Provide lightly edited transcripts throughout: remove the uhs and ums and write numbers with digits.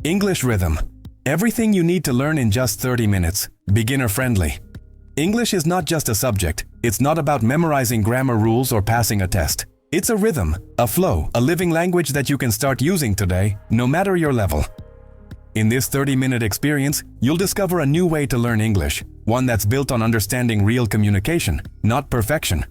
English rhythm. Everything you need to learn in just 30 minutes. Beginner friendly. English is not just a subject. It's not about memorizing grammar rules or passing a test. It's a rhythm, a flow, a living language that you can start using today, no matter your level. In this 30-minute experience, you'll discover a new way to learn English, one that's built on understanding real communication, not perfection.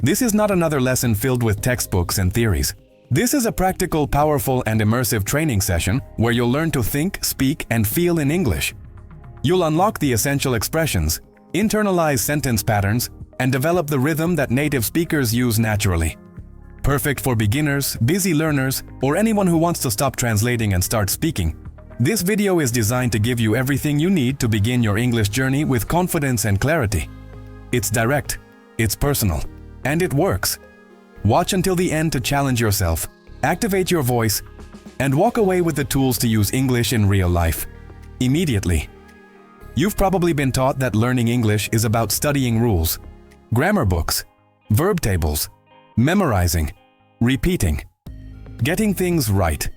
This is not another lesson filled with textbooks and theories. This is a practical, powerful, and immersive training session where you'll learn to think, speak, and feel in English. You'll unlock the essential expressions, internalize sentence patterns, and develop the rhythm that native speakers use naturally. Perfect for beginners, busy learners, or anyone who wants to stop translating and start speaking. This video is designed to give you everything you need to begin your English journey with confidence and clarity. It's direct, it's personal, and it works. Watch until the end to challenge yourself, activate your voice, and walk away with the tools to use English in real life. Immediately. You've probably been taught that learning English is about studying rules, grammar books, verb tables, memorizing, repeating, getting things right.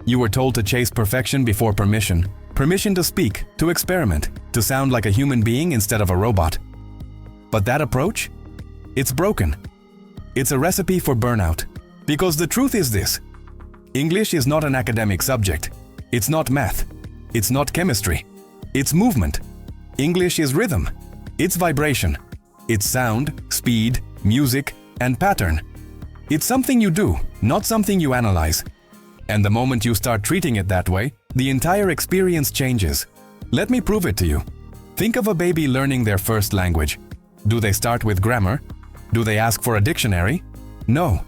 You were told to chase perfection before permission, permission to speak, to experiment, to sound like a human being instead of a robot. But that approach? It's broken. It's a recipe for burnout. Because the truth is this: English is not an academic subject. It's not math. It's not chemistry. It's movement. English is rhythm. It's vibration. It's sound, speed, music, and pattern. It's something you do, not something you analyze. And the moment you start treating it that way, the entire experience changes. Let me prove it to you. Think of a baby learning their first language. Do they start with grammar? Do they ask for a dictionary? No.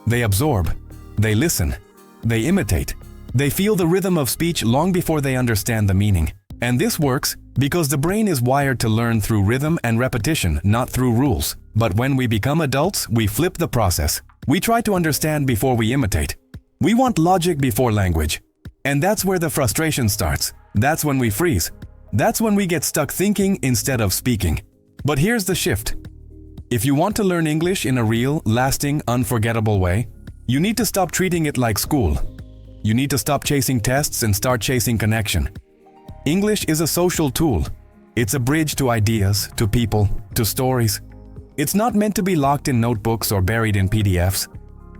They absorb. They listen. They imitate. They feel the rhythm of speech long before they understand the meaning. And this works because the brain is wired to learn through rhythm and repetition, not through rules. But when we become adults, we flip the process. We try to understand before we imitate. We want logic before language. And that's where the frustration starts. That's when we freeze. That's when we get stuck thinking instead of speaking. But here's the shift. If you want to learn English in a real, lasting, unforgettable way, you need to stop treating it like school. You need to stop chasing tests and start chasing connection. English is a social tool. It's a bridge to ideas, to people, to stories. It's not meant to be locked in notebooks or buried in PDFs.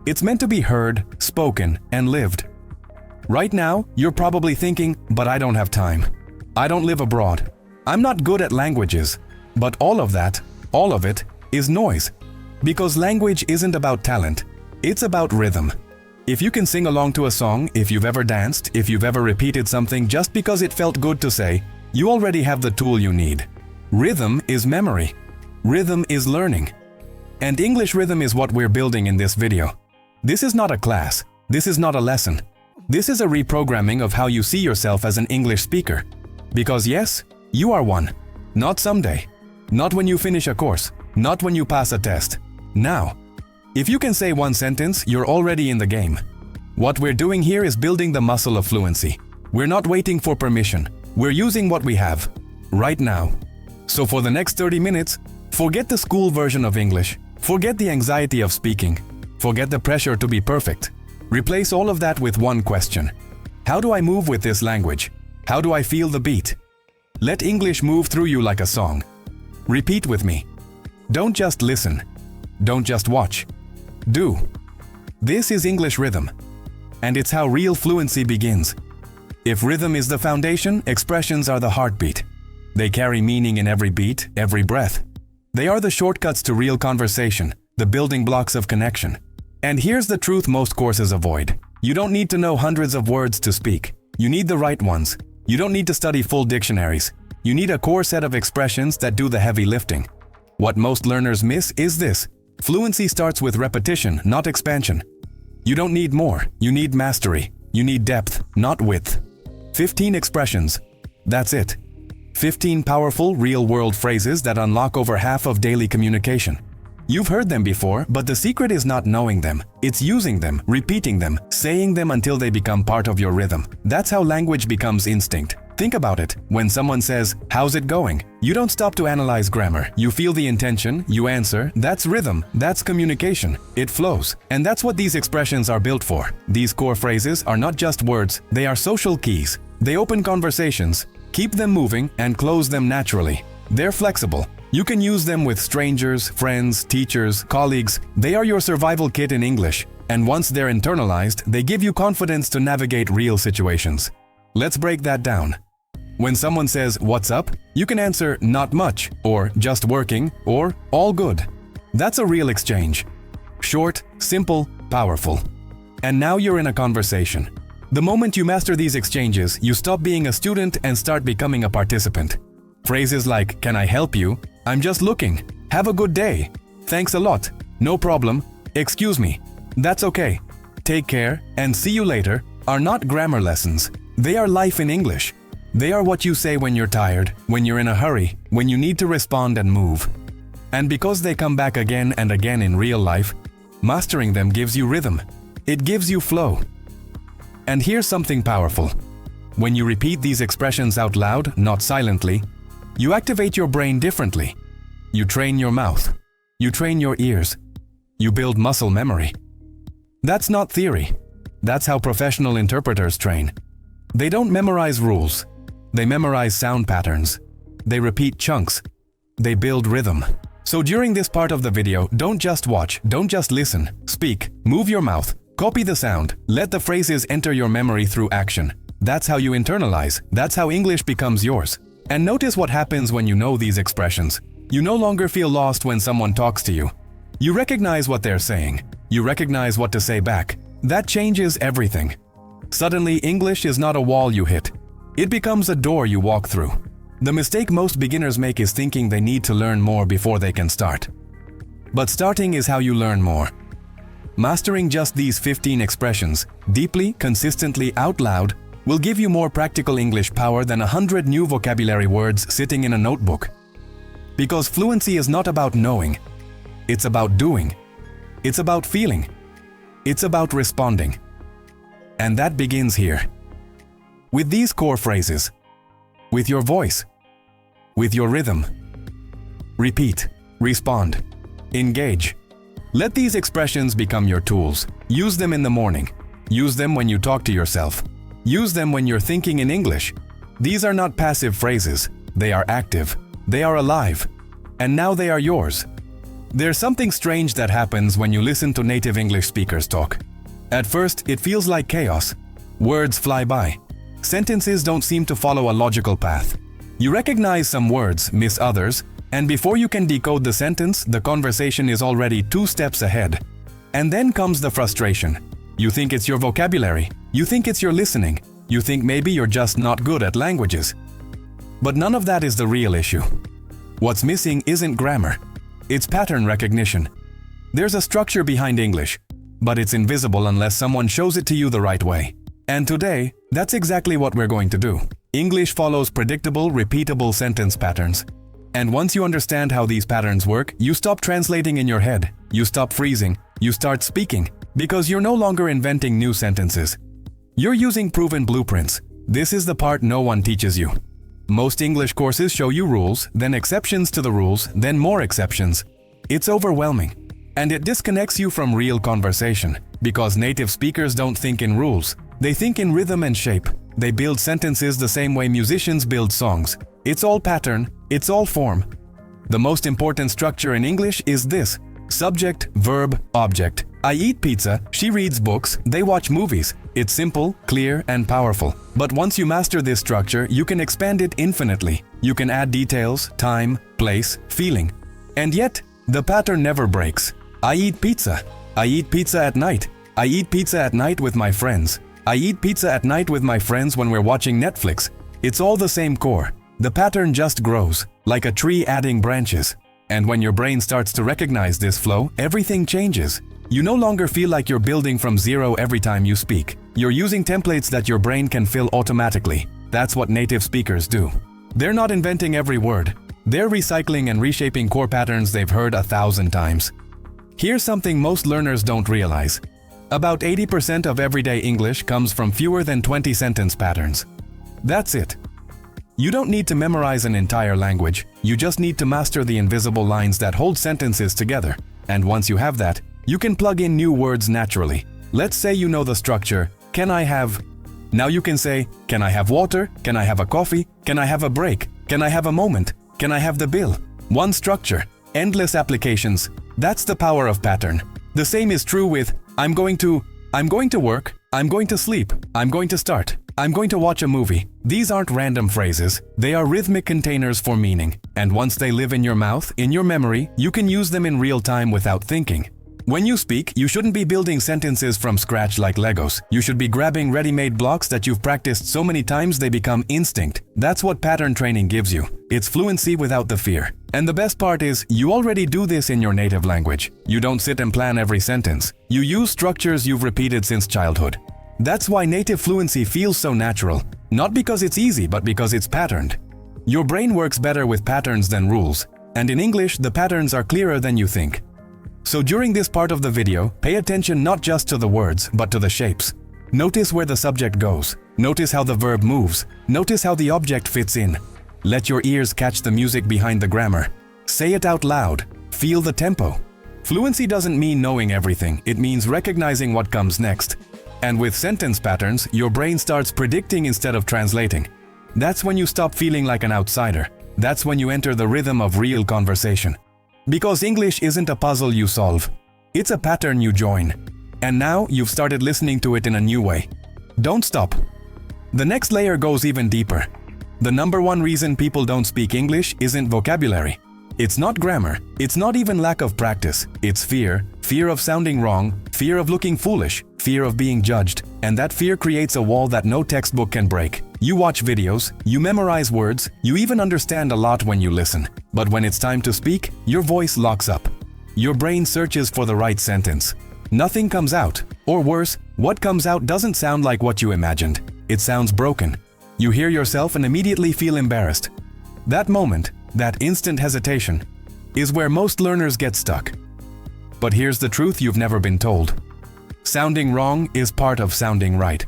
It's meant to be heard, spoken, and lived. Right now, you're probably thinking, but I don't have time. I don't live abroad. I'm not good at languages. But all of that, all of it, is noise. Because language isn't about talent. It's about rhythm. If you can sing along to a song, if you've ever danced, if you've ever repeated something just because it felt good to say, you already have the tool you need. Rhythm is memory. Rhythm is learning. And English rhythm is what we're building in this video. This is not a class. This is not a lesson. This is a reprogramming of how you see yourself as an English speaker. Because yes, you are one. Not someday. Not when you finish a course. Not when you pass a test. Now. If you can say one sentence, you're already in the game. What we're doing here is building the muscle of fluency. We're not waiting for permission. We're using what we have. Right now. So for the next 30 minutes, forget the school version of English. Forget the anxiety of speaking. Forget the pressure to be perfect. Replace all of that with one question. How do I move with this language? How do I feel the beat? Let English move through you like a song. Repeat with me. Don't just listen. Don't just watch. Do. This is English rhythm. And it's how real fluency begins. If rhythm is the foundation, expressions are the heartbeat. They carry meaning in every beat, every breath. They are the shortcuts to real conversation, the building blocks of connection. And here's the truth most courses avoid. You don't need to know hundreds of words to speak. You need the right ones. You don't need to study full dictionaries. You need a core set of expressions that do the heavy lifting. What most learners miss is this. Fluency starts with repetition, not expansion. You don't need more. You need mastery. You need depth, not width. 15 expressions. That's it. 15 powerful, real-world phrases that unlock over half of daily communication. You've heard them before, but the secret is not knowing them. It's using them, repeating them, saying them until they become part of your rhythm. That's how language becomes instinct. Think about it. When someone says, "How's it going?" you don't stop to analyze grammar. You feel the intention, you answer. That's rhythm, that's communication. It flows. And that's what these expressions are built for. These core phrases are not just words, they are social keys. They open conversations, keep them moving, and close them naturally. They're flexible. You can use them with strangers, friends, teachers, colleagues. They are your survival kit in English. And once they're internalized, they give you confidence to navigate real situations. Let's break that down. When someone says, "What's up?" you can answer, "Not much," or "Just working," or "All good." That's a real exchange. Short, simple, powerful. And now you're in a conversation. The moment you master these exchanges, you stop being a student and start becoming a participant. Phrases like, "Can I help you?" "I'm just looking." "Have a good day." "Thanks a lot." "No problem." "Excuse me." "That's okay." "Take care," and "See you later," are not grammar lessons. They are life in English. They are what you say when you're tired, when you're in a hurry, when you need to respond and move. And because they come back again and again in real life, mastering them gives you rhythm. It gives you flow. And here's something powerful. When you repeat these expressions out loud, not silently, you activate your brain differently. You train your mouth. You train your ears. You build muscle memory. That's not theory. That's how professional interpreters train. They don't memorize rules. They memorize sound patterns. They repeat chunks. They build rhythm. So during this part of the video, don't just watch, don't just listen. Speak, move your mouth, copy the sound, let the phrases enter your memory through action. That's how you internalize. That's how English becomes yours. And notice what happens when you know these expressions. You no longer feel lost when someone talks to you. You recognize what they're saying. You recognize what to say back. That changes everything. Suddenly, English is not a wall you hit. It becomes a door you walk through. The mistake most beginners make is thinking they need to learn more before they can start. But starting is how you learn more. Mastering just these 15 expressions, deeply, consistently, out loud, will give you more practical English power than 100 new vocabulary words sitting in a notebook. Because fluency is not about knowing. It's about doing. It's about feeling. It's about responding. And that begins here. With these core phrases. With your voice. With your rhythm. Repeat. Respond. Engage. Let these expressions become your tools. Use them in the morning. Use them when you talk to yourself. Use them when you're thinking in English. These are not passive phrases. They are active. They are alive. And now they are yours. There's something strange that happens when you listen to native English speakers talk. At first, it feels like chaos. Words fly by. Sentences don't seem to follow a logical path. You recognize some words, miss others, and before you can decode the sentence, the conversation is already 2 steps ahead. And then comes the frustration. You think it's your vocabulary. You think it's your listening. You think maybe you're just not good at languages. But none of that is the real issue. What's missing isn't grammar. It's pattern recognition. There's a structure behind English, but it's invisible unless someone shows it to you the right way. And today, that's exactly what we're going to do. English follows predictable, repeatable sentence patterns. And once you understand how these patterns work, you stop translating in your head. You stop freezing. You start speaking. Because you're no longer inventing new sentences. You're using proven blueprints. This is the part no one teaches you. Most English courses show you rules, then exceptions to the rules, then more exceptions. It's overwhelming. And it disconnects you from real conversation. Because native speakers don't think in rules. They think in rhythm and shape. They build sentences the same way musicians build songs. It's all pattern. It's all form. The most important structure in English is this: subject, verb, object. I eat pizza, she reads books, they watch movies. It's simple, clear, and powerful. But once you master this structure, you can expand it infinitely. You can add details, time, place, feeling. And yet, the pattern never breaks. I eat pizza. I eat pizza at night. I eat pizza at night with my friends. I eat pizza at night with my friends when we're watching Netflix. It's all the same core. The pattern just grows, like a tree adding branches. And when your brain starts to recognize this flow, everything changes. You no longer feel like you're building from zero every time you speak. You're using templates that your brain can fill automatically. That's what native speakers do. They're not inventing every word. They're recycling and reshaping core patterns they've heard 1,000 times. Here's something most learners don't realize. About 80% of everyday English comes from fewer than 20 sentence patterns. That's it. You don't need to memorize an entire language. You just need to master the invisible lines that hold sentences together. And once you have that, you can plug in new words naturally. Let's say you know the structure, can I have... Now you can say, can I have water? Can I have a coffee? Can I have a break? Can I have a moment? Can I have the bill? One structure, endless applications. That's the power of pattern. The same is true with, I'm going to work, I'm going to sleep, I'm going to start, I'm going to watch a movie. These aren't random phrases, they are rhythmic containers for meaning. And once they live in your mouth, in your memory, you can use them in real time without thinking. When you speak, you shouldn't be building sentences from scratch like Legos. You should be grabbing ready-made blocks that you've practiced so many times they become instinct. That's what pattern training gives you. It's fluency without the fear. And the best part is, you already do this in your native language. You don't sit and plan every sentence. You use structures you've repeated since childhood. That's why native fluency feels so natural. Not because it's easy, but because it's patterned. Your brain works better with patterns than rules. And in English, the patterns are clearer than you think. So during this part of the video, pay attention not just to the words, but to the shapes. Notice where the subject goes. Notice how the verb moves. Notice how the object fits in. Let your ears catch the music behind the grammar. Say it out loud. Feel the tempo. Fluency doesn't mean knowing everything. It means recognizing what comes next. And with sentence patterns, your brain starts predicting instead of translating. That's when you stop feeling like an outsider. That's when you enter the rhythm of real conversation. Because English isn't a puzzle you solve. It's a pattern you join. And now you've started listening to it in a new way. Don't stop. The next layer goes even deeper. The number one reason people don't speak English isn't vocabulary. It's not grammar. It's not even lack of practice. It's fear. Fear of sounding wrong. Fear of looking foolish. Fear of being judged. And that fear creates a wall that no textbook can break. You watch videos, you memorize words, you even understand a lot when you listen. But when it's time to speak, your voice locks up. Your brain searches for the right sentence. Nothing comes out. Or worse, what comes out doesn't sound like what you imagined. It sounds broken. You hear yourself and immediately feel embarrassed. That moment, that instant hesitation, is where most learners get stuck. But here's the truth you've never been told. Sounding wrong is part of sounding right.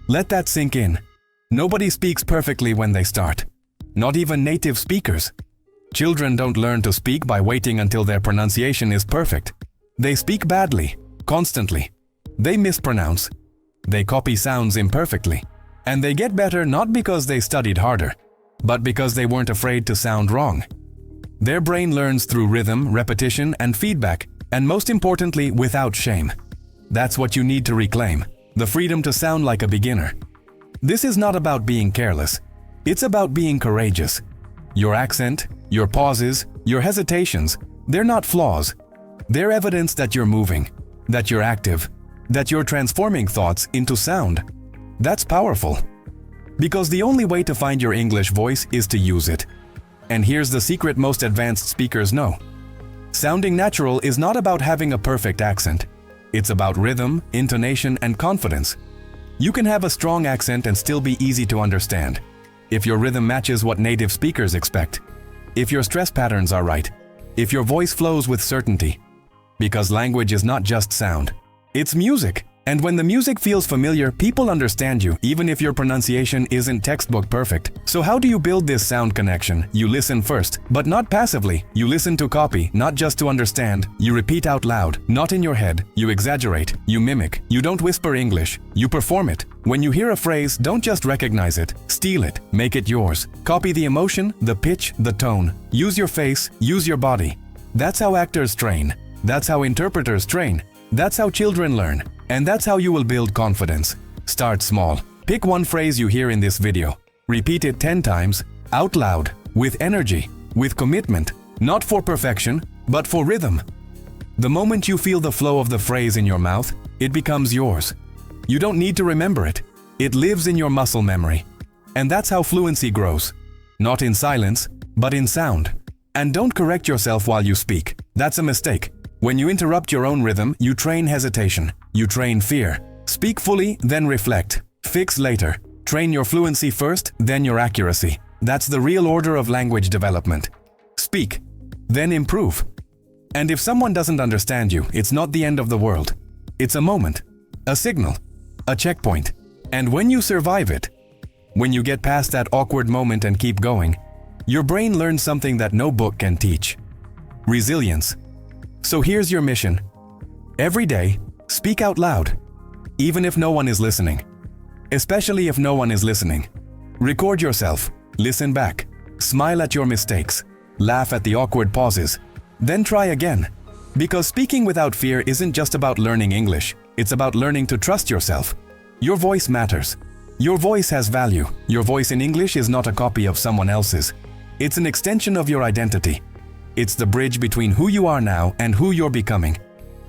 Let that sink in. Nobody speaks perfectly when they start. Not even native speakers. Children don't learn to speak by waiting until their pronunciation is perfect. They speak badly, constantly. They mispronounce. They copy sounds imperfectly. And they get better not because they studied harder, but because they weren't afraid to sound wrong. Their brain learns through rhythm, repetition, and feedback, and most importantly, without shame. That's what you need to reclaim, the freedom to sound like a beginner. This is not about being careless. It's about being courageous. Your accent, your pauses, your hesitations, they're not flaws. They're evidence that you're moving, that you're active, that you're transforming thoughts into sound. That's powerful. Because the only way to find your English voice is to use it. And here's the secret most advanced speakers know. Sounding natural is not about having a perfect accent. It's about rhythm, intonation, and confidence. You can have a strong accent and still be easy to understand. If your rhythm matches what native speakers expect. If your stress patterns are right. If your voice flows with certainty. Because language is not just sound. It's music. And when the music feels familiar, people understand you, even if your pronunciation isn't textbook perfect. So how do you build this sound connection? You listen first, but not passively. You listen to copy, not just to understand. You repeat out loud, not in your head. You exaggerate. You mimic. You don't whisper English. You perform it. When you hear a phrase, don't just recognize it. Steal it. Make it yours. Copy the emotion, the pitch, the tone. Use your face. Use your body. That's how actors train. That's how interpreters train. That's how children learn. And that's how you will build confidence. Start small. Pick one phrase you hear in this video. Repeat it 10 times, out loud, with energy, with commitment, not for perfection, but for rhythm. The moment you feel the flow of the phrase in your mouth, it becomes yours. You don't need to remember it. It lives in your muscle memory. And that's how fluency grows. Not in silence, but in sound. And don't correct yourself while you speak. That's a mistake. When you interrupt your own rhythm, you train hesitation. You train fear. Speak fully, then reflect. Fix later. Train your fluency first, then your accuracy. That's the real order of language development. Speak, then improve. And if someone doesn't understand you, it's not the end of the world. It's a moment, a signal, a checkpoint. And when you survive it, When you get past that awkward moment and keep going, your brain learns something that no book can teach: resilience. So here's your mission. Every day, speak out loud, even if no one is listening. Especially if no one is listening. Record yourself, listen back, smile at your mistakes, laugh at the awkward pauses, then try again. Because speaking without fear isn't just about learning English, it's about learning to trust yourself. Your voice matters. Your voice has value. Your voice in English is not a copy of someone else's. It's an extension of your identity. It's the bridge between who you are now and who you're becoming.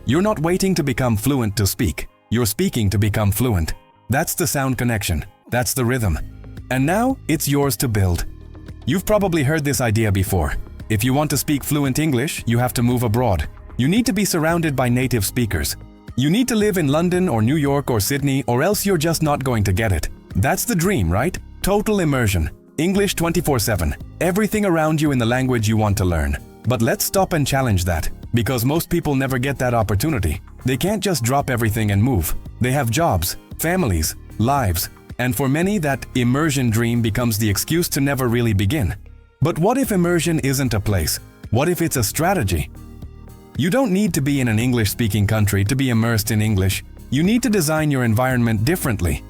You're not waiting to become fluent to speak. You're speaking to become fluent. That's the sound connection. That's the rhythm. And now, it's yours to build. You've probably heard this idea before. If you want to speak fluent English, you have to move abroad. You need to be surrounded by native speakers. You need to live in London or New York or Sydney, or else you're just not going to get it. That's the dream, right? Total immersion. English 24/7. Everything around you in the language you want to learn. But let's stop and challenge that, because most people never get that opportunity. They can't just drop everything and move. They have jobs, families, lives, and for many that immersion dream becomes the excuse to never really begin. But what if immersion isn't a place? What if it's a strategy? You don't need to be in an English-speaking country to be immersed in English. You need to design your environment differently.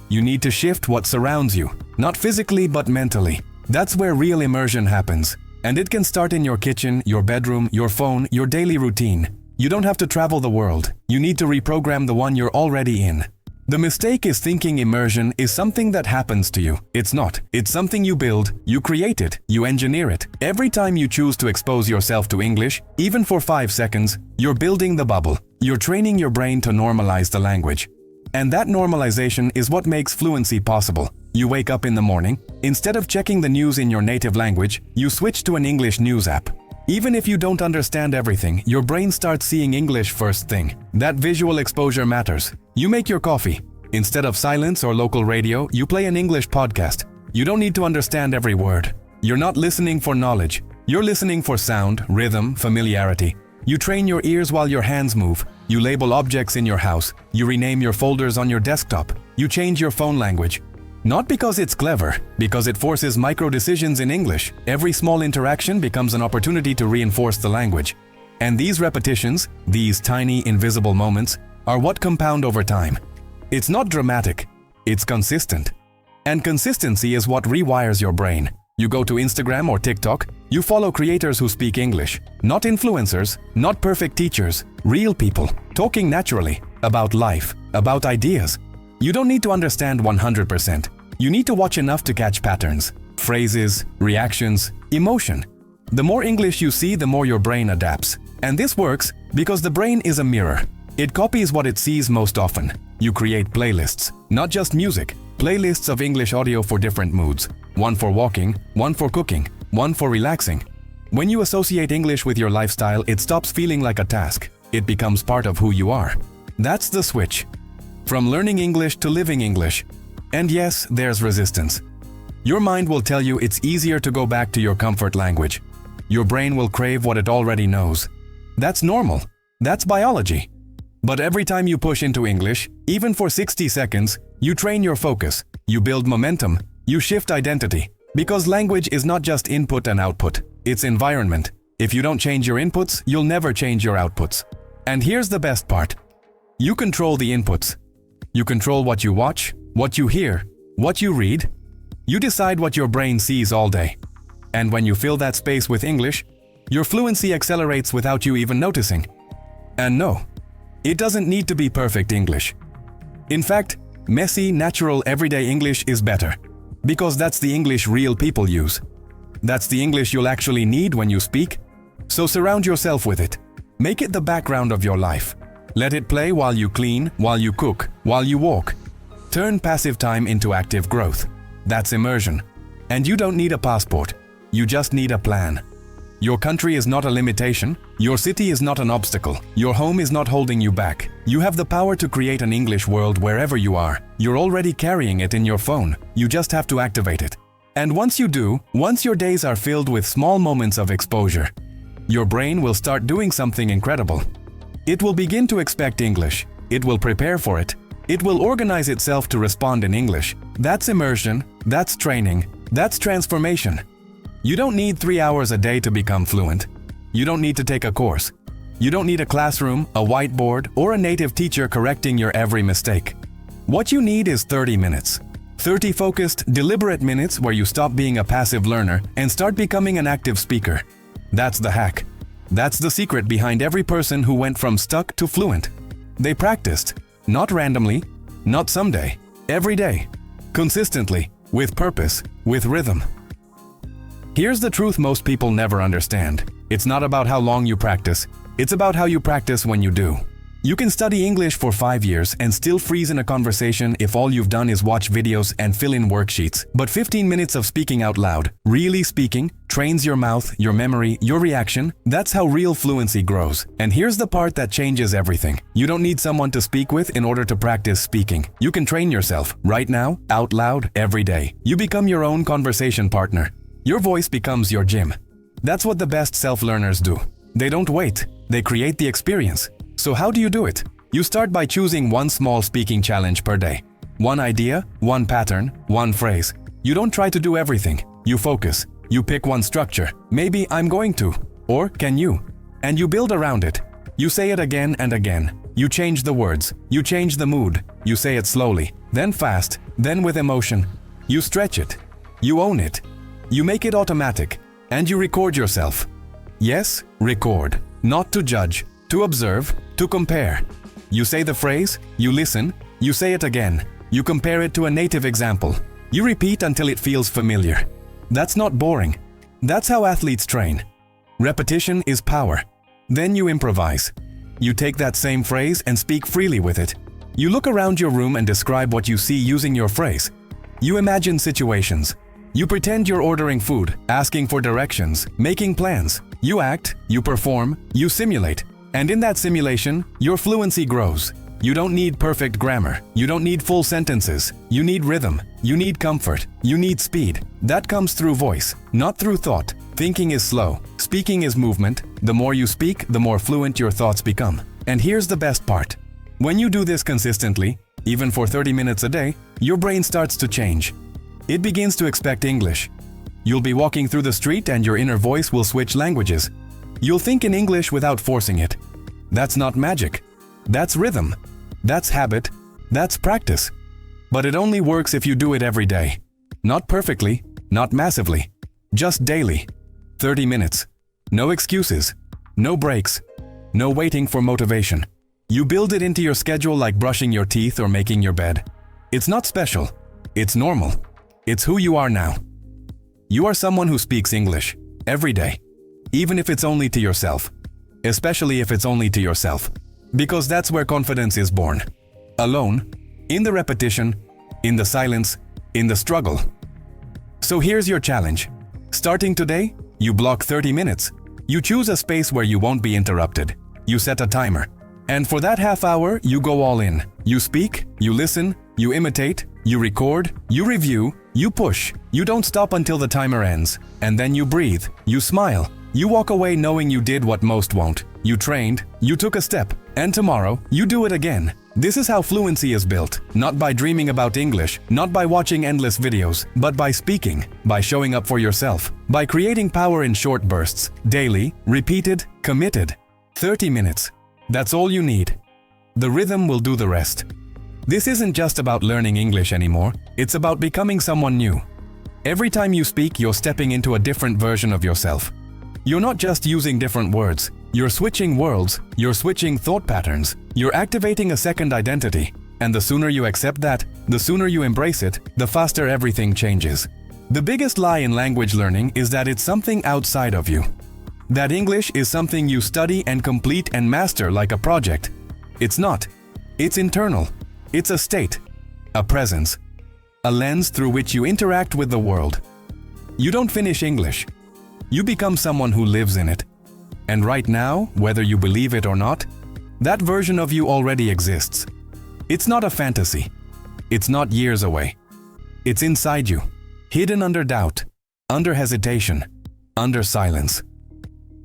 You need to shift what surrounds you, not physically but mentally. That's where real immersion happens. And it can start in your kitchen, your bedroom, your phone, your daily routine. You don't have to travel the world. You need to reprogram the one you're already in. The mistake is thinking immersion is something that happens to you. It's not. It's something you build, you create it, you engineer it. Every time you choose to expose yourself to English, even for 5 seconds, you're building the bubble. You're training your brain to normalize the language. And that normalization is what makes fluency possible. You wake up in the morning, instead of checking the news in your native language, you switch to an English news app. Even if you don't understand everything, your brain starts seeing English first thing. That visual exposure matters. You make your coffee. Instead of silence or local radio, you play an English podcast. You don't need to understand every word. You're not listening for knowledge. You're listening for sound, rhythm, familiarity. You train your ears while your hands move. You label objects in your house. You rename your folders on your desktop. You change your phone language. Not because it's clever, because it forces micro-decisions in English. Every small interaction becomes an opportunity to reinforce the language. And these repetitions, these tiny invisible moments, are what compound over time. It's not dramatic, it's consistent. And consistency is what rewires your brain. You go to Instagram or TikTok, you follow creators who speak English. Not influencers, not perfect teachers, real people, talking naturally, about life, about ideas. You don't need to understand 100%. You need to watch enough to catch patterns, phrases, reactions, emotion. The more English you see, the more your brain adapts. And this works because the brain is a mirror. It copies what it sees most often. You create playlists, not just music, playlists of English audio for different moods. One for walking, one for cooking, one for relaxing. When you associate English with your lifestyle, it stops feeling like a task. It becomes part of who you are. That's the switch. From learning English to living English. And yes, there's resistance. Your mind will tell you it's easier to go back to your comfort language. Your brain will crave what it already knows. That's normal. That's biology. But every time you push into English, even for 60 seconds, you train your focus, you build momentum, you shift identity. Because language is not just input and output, it's environment. If you don't change your inputs, you'll never change your outputs. And here's the best part. You control the inputs. You control what you watch, what you hear, what you read. You decide what your brain sees all day. And when you fill that space with English, your fluency accelerates without you even noticing. And no, it doesn't need to be perfect English. In fact, messy, natural, everyday English is better. Because that's the English real people use. That's the English you'll actually need when you speak. So surround yourself with it. Make it the background of your life. Let it play while you clean, while you cook, while you walk. Turn passive time into active growth. That's immersion. And you don't need a passport. You just need a plan. Your country is not a limitation. Your city is not an obstacle. Your home is not holding you back. You have the power to create an English world wherever you are. You're already carrying it in your phone. You just have to activate it. And once you do, once your days are filled with small moments of exposure, your brain will start doing something incredible. It will begin to expect English. It will prepare for it. It will organize itself to respond in English. That's immersion, that's training, that's transformation. You don't need 3 hours a day to become fluent. You don't need to take a course. You don't need a classroom, a whiteboard, or a native teacher correcting your every mistake. What you need is 30 minutes. 30 focused, deliberate minutes where you stop being a passive learner and start becoming an active speaker. That's the hack. That's the secret behind every person who went from stuck to fluent. They practiced, not randomly, not someday, every day, consistently, with purpose, with rhythm. Here's the truth most people never understand. It's not about how long you practice, it's about how you practice when you do. You can study English for 5 years and still freeze in a conversation if all you've done is watch videos and fill in worksheets. But 15 minutes of speaking out loud, really speaking, trains your mouth, your memory, your reaction. That's how real fluency grows. And here's the part that changes everything. You don't need someone to speak with in order to practice speaking. You can train yourself, right now, out loud, every day. You become your own conversation partner. Your voice becomes your gym. That's what the best self-learners do. They don't wait, they create the experience. So how do you do it? You start by choosing one small speaking challenge per day. One idea, one pattern, one phrase. You don't try to do everything. You focus. You pick one structure. Maybe I'm going to. Or can you? And you build around it. You say it again and again. You change the words. You change the mood. You say it slowly, then fast, then with emotion. You stretch it. You own it. You make it automatic. And you record yourself. Yes, record. Not to judge. To observe, to compare. You say the phrase, you listen, you say it again. You compare it to a native example. You repeat until it feels familiar. That's not boring. That's how athletes train. Repetition is power. Then you improvise. You take that same phrase and speak freely with it. You look around your room and describe what you see using your phrase. You imagine situations. You pretend you're ordering food, asking for directions, making plans. You act, you perform, you simulate. And in that simulation, your fluency grows. You don't need perfect grammar. You don't need full sentences. You need rhythm. You need comfort. You need speed. That comes through voice, not through thought. Thinking is slow. Speaking is movement. The more you speak, the more fluent your thoughts become. And here's the best part. When you do this consistently, even for 30 minutes a day, your brain starts to change. It begins to expect English. You'll be walking through the street and your inner voice will switch languages. You'll think in English without forcing it. That's not magic. That's rhythm. That's habit. That's practice. But it only works if you do it every day. Not perfectly, not massively. Just daily. 30 minutes. No excuses. No breaks. No waiting for motivation. You build it into your schedule like brushing your teeth or making your bed. It's not special. It's normal. It's who you are now. You are someone who speaks English every day. Even if it's only to yourself. Especially if it's only to yourself. Because that's where confidence is born. Alone, in the repetition, in the silence, in the struggle. So here's your challenge. Starting today, you block 30 minutes. You choose a space where you won't be interrupted. You set a timer. And for that half hour, you go all in. You speak, you listen, you imitate, you record, you review, you push. You don't stop until the timer ends. And then you breathe, you smile. You walk away knowing you did what most won't. You trained, you took a step, and tomorrow, you do it again. This is how fluency is built, not by dreaming about English, not by watching endless videos, but by speaking, by showing up for yourself, by creating power in short bursts, daily, repeated, committed. 30 minutes. That's all you need. The rhythm will do the rest. This isn't just about learning English anymore, it's about becoming someone new. Every time you speak, you're stepping into a different version of yourself. You're not just using different words. You're switching worlds. You're switching thought patterns. You're activating a second identity. And the sooner you accept that, the sooner you embrace it, the faster everything changes. The biggest lie in language learning is that it's something outside of you. That English is something you study and complete and master like a project. It's not. It's internal. It's a state, a presence, a lens through which you interact with the world. You don't finish English. You become someone who lives in it. And right now, whether you believe it or not, that version of you already exists. It's not a fantasy. It's not years away. It's inside you, hidden under doubt, under hesitation, under silence.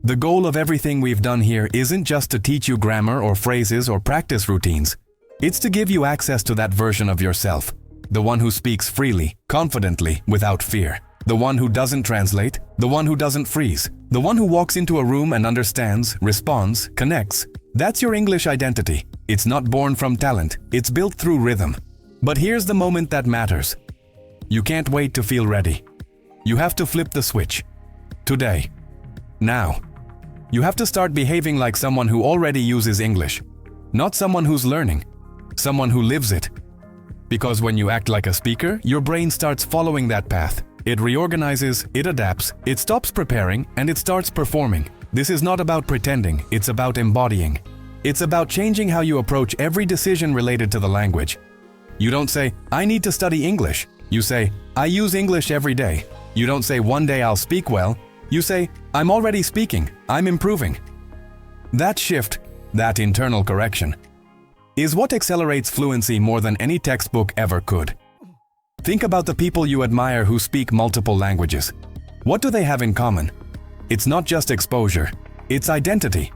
The goal of everything we've done here isn't just to teach you grammar or phrases or practice routines. It's to give you access to that version of yourself, the one who speaks freely, confidently, without fear. The one who doesn't translate, the one who doesn't freeze, the one who walks into a room and understands, responds, connects. That's your English identity. It's not born from talent, it's built through rhythm. But here's the moment that matters. You can't wait to feel ready. You have to flip the switch. Today. Now. You have to start behaving like someone who already uses English. Not someone who's learning. Someone who lives it. Because when you act like a speaker, your brain starts following that path. It reorganizes, it adapts, it stops preparing, and it starts performing. This is not about pretending, it's about embodying. It's about changing how you approach every decision related to the language. You don't say, I need to study English. You say, I use English every day. You don't say, one day I'll speak well. You say, I'm already speaking, I'm improving. That shift, that internal correction, is what accelerates fluency more than any textbook ever could. Think about the people you admire who speak multiple languages. What do they have in common? It's not just exposure, it's identity.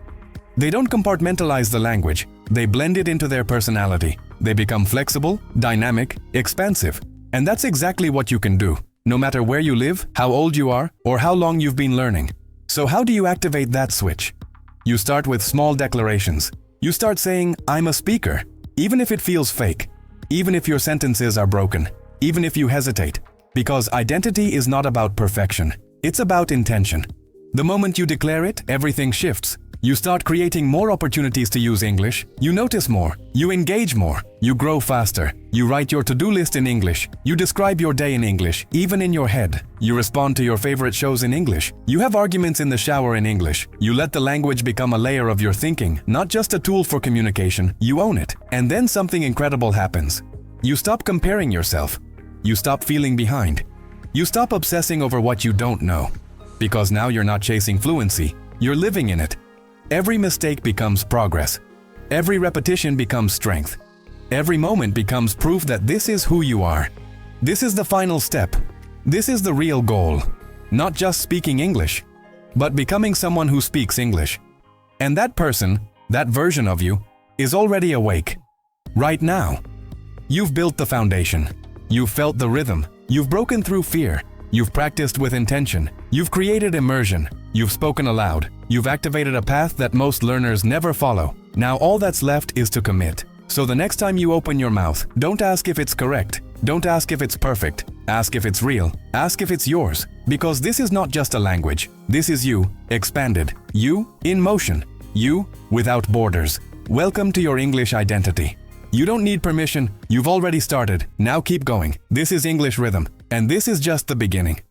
They don't compartmentalize the language, they blend it into their personality. They become flexible, dynamic, expansive. And that's exactly what you can do, no matter where you live, how old you are, or how long you've been learning. So how do you activate that switch? You start with small declarations. You start saying, I'm a speaker, even if it feels fake, even if your sentences are broken, even if you hesitate. Because identity is not about perfection, it's about intention. The moment you declare it, everything shifts. You start creating more opportunities to use English, you notice more, you engage more, you grow faster, you write your to-do list in English, you describe your day in English, even in your head, you respond to your favorite shows in English, you have arguments in the shower in English, you let the language become a layer of your thinking, not just a tool for communication, you own it. And then something incredible happens. You stop comparing yourself, you stop feeling behind, you stop obsessing over what you don't know. Because now you're not chasing fluency, you're living in it. Every mistake becomes progress. Every repetition becomes strength. Every moment becomes proof that this is who you are. This is the final step. This is the real goal. Not just speaking English, but becoming someone who speaks English. And that person, that version of you, is already awake. Right now. You've built the foundation. You've felt the rhythm. You've broken through fear. You've practiced with intention. You've created immersion. You've spoken aloud. You've activated a path that most learners never follow. Now all that's left is to commit. So the next time you open your mouth, don't ask if it's correct. Don't ask if it's perfect. Ask if it's real. Ask if it's yours. Because this is not just a language. This is you, expanded. You, in motion. You, without borders. Welcome to your English identity. You don't need permission. You've already started. Now keep going. This is English Rhythm. And this is just the beginning.